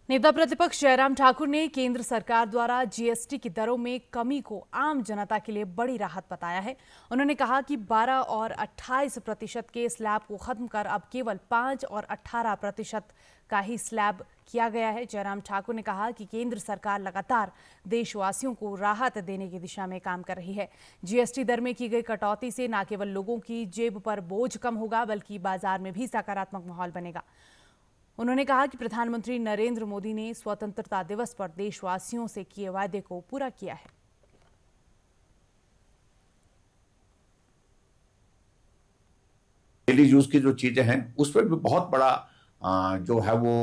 नेता प्रतिपक्ष जयराम ठाकुर ने केंद्र सरकार द्वारा जीएसटी की दरों में कमी को आम जनता के लिए बड़ी राहत बताया है। उन्होंने कहा कि 12 और 28% के स्लैब को खत्म कर अब केवल 5 और 18% का ही स्लैब किया गया है। जयराम ठाकुर ने कहा कि केंद्र सरकार लगातार देशवासियों को राहत देने की दिशा में काम कर रही है। जीएसटी दर में की गई कटौती से न केवल लोगों की जेब पर बोझ कम होगा बल्कि बाजार में भी सकारात्मक माहौल बनेगा। उन्होंने कहा कि प्रधानमंत्री नरेंद्र मोदी ने स्वतंत्रता दिवस पर देशवासियों से किए वादे को पूरा किया है। डेली यूज की जो चीजें हैं उस पर भी बहुत बड़ा जो है वो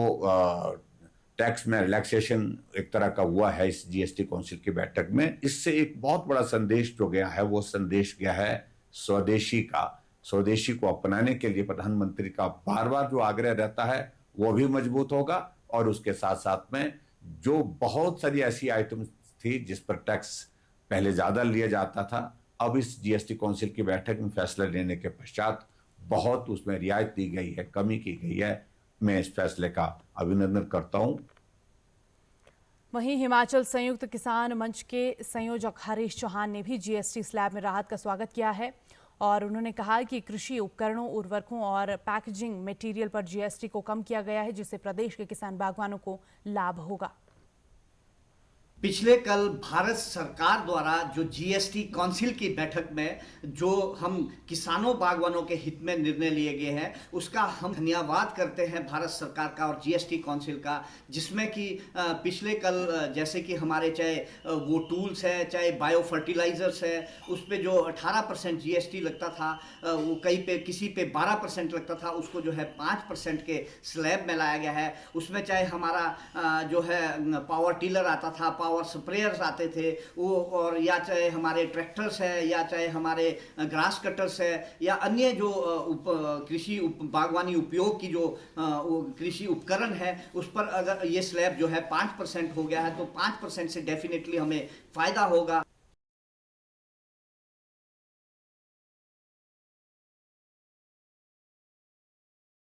टैक्स में रिलैक्सेशन एक तरह का हुआ है इस जीएसटी काउंसिल की बैठक में। इससे एक बहुत बड़ा संदेश जो गया है वो संदेश गया है स्वदेशी का। स्वदेशी को अपनाने के लिए प्रधानमंत्री का बार बार जो आग्रह रहता है वो भी मजबूत होगा और उसके साथ साथ में जो बहुत सारी ऐसी आइटम्स थी जिस पर टैक्स पहले ज्यादा लिया जाता था, अब इस जीएसटी काउंसिल की बैठक में फैसला लेने के पश्चात बहुत उसमें रियायत दी गई है, कमी की गई है। मैं इस फैसले का अभिनंदन करता हूं। वहीं हिमाचल संयुक्त किसान मंच के संयोजक हरीश चौहान ने भी जीएसटी स्लैब में राहत का स्वागत किया है और उन्होंने कहा कि कृषि उपकरणों, उर्वरकों और पैकेजिंग मटेरियल पर जीएसटी को कम किया गया है, जिससे प्रदेश के किसान बागवानों को लाभ होगा। पिछले कल भारत सरकार द्वारा जो जीएसटी काउंसिल की बैठक में जो हम किसानों बागवानों के हित में निर्णय लिए गए हैं उसका हम धन्यवाद करते हैं भारत सरकार का और जीएसटी काउंसिल का, जिसमें कि पिछले कल जैसे कि हमारे चाहे वो टूल्स है, चाहे बायो फर्टिलाइजर्स है, उस पे जो 18% जीएसटी लगता था, वो कहीं पे किसी पे 12% लगता था, उसको जो है 5% के स्लैब में लाया गया है। उसमें चाहे हमारा जो है पावर टिलर आता था, पावर स्प्रेयर्स आते थे वो, और या चाहे हमारे ट्रैक्टर्स है, या चाहे हमारे ग्रास कटर्स है, या अन्य जो कृषि बागवानी उपयोग की जो कृषि उपकरण है, उस पर अगर ये स्लैब जो है 5% हो गया है तो 5% से डेफिनेटली हमें फायदा होगा।